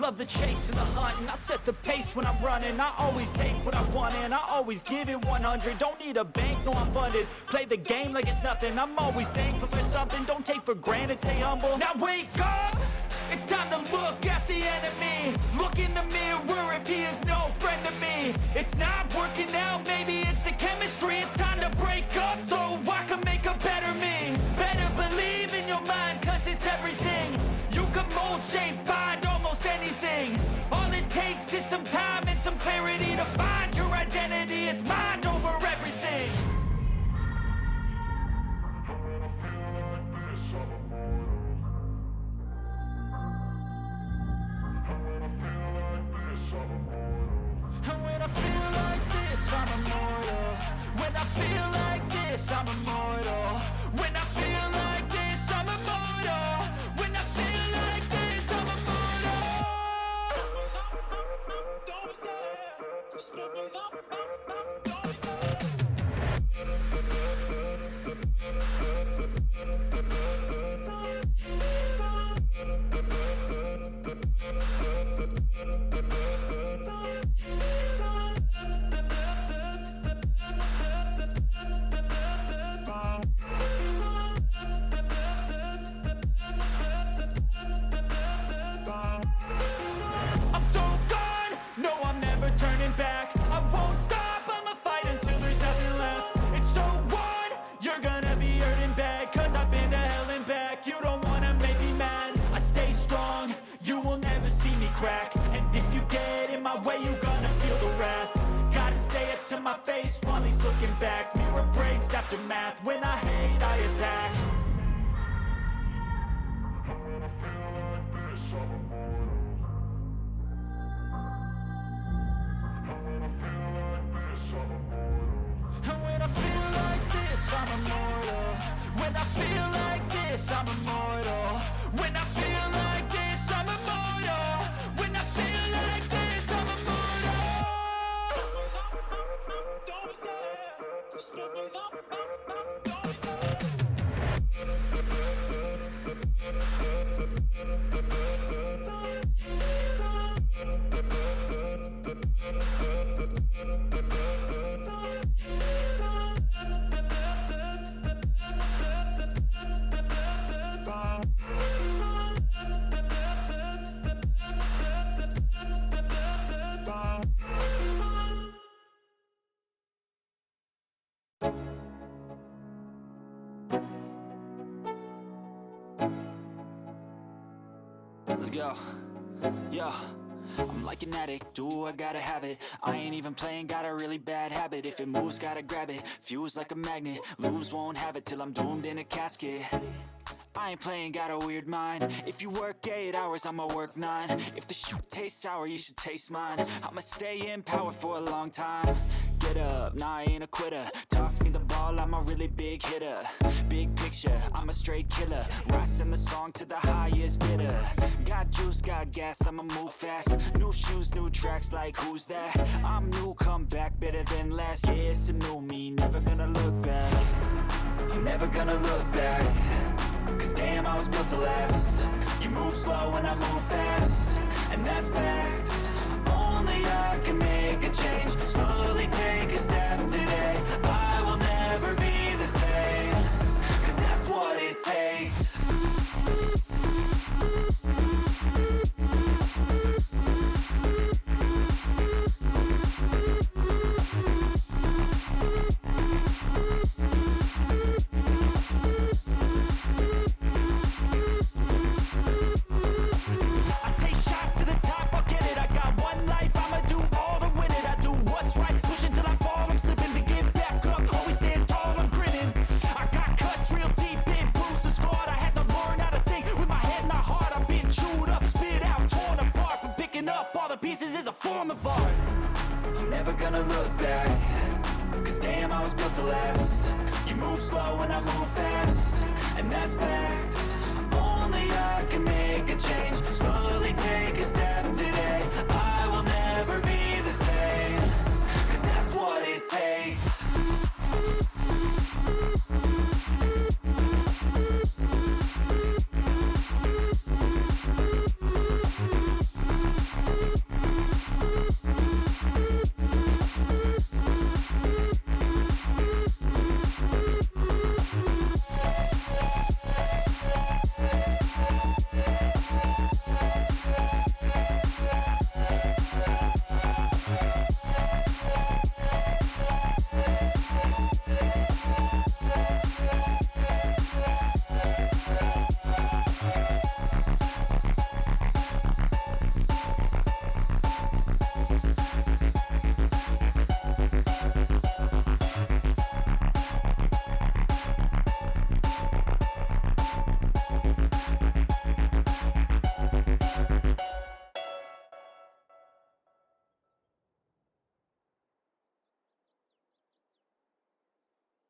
love the chase and the hunt, and I set the pace when I'm running. I always take what I want and I always give it 100. Don't need a bank, no I'm funded. Play the game like it's nothing. I'm always thankful for something. Don't take for granted, stay humble. Now wake up! It's time to look at the enemy. Look in the mirror if he is no friend to me. It's not working out, maybe it's the chemistry. It's time to break up so I can make a better me. Better believe in your mind, cause it's everything. You can mold, shape, find almost anything. All it takes is some time and some clarity to find your identity. It's mind over everything. I'm immortal. When I feel like this, I'm immortal. When I feel like this, I'm immortal. When I feel like this, I'm immortal. Don't stop, stepping up, don't back. I won't stop, I'ma fight until there's nothing left. It's so on, you're gonna be hurting bad, cause I've been to hell and back. You don't wanna make me mad, I stay strong, you will never see me crack. And if you get in my way, you're gonna feel the wrath. Gotta say it to my face while he's looking back. Mirror breaks after math, when I hate I attack. I'm immortal. When I feel like this, I'm immortal. When I feel like this, I'm immortal. When I feel like this, I'm immortal. Don't stop, stepping up, don't stop. Let's go. Yo, I'm like an addict, do I gotta have it. I ain't even playing, got a really bad habit. If it moves, gotta grab it, fuse like a magnet. Lose, won't have it till I'm doomed in a casket. I ain't playing, got a weird mind. If you work 8 hours, I'ma work 9. If the shoot tastes sour, you should taste mine. I'ma stay in power for a long time. Get up, nah I ain't a quitter. Toss me the ball, I'm a really big hitter. Big picture, I'm a straight killer. Rising the song to the highest bidder. Got juice, got gas, I'ma move fast. New shoes, new tracks, like who's that? I'm new, come back, better than last. Yeah, it's a new me, never gonna look back. I'm never gonna look back. Cause damn, I was built to last. You move slow and I move fast, and that's facts. Only I can make a change. Slowly take a step today. I will never be the same. Cause that's what it takes. Pieces is a form of art. I'm never gonna look back. Cause damn, I was built to last. You move slow and I move fast, and that's facts. Only I can make a change. Slowly take a step today.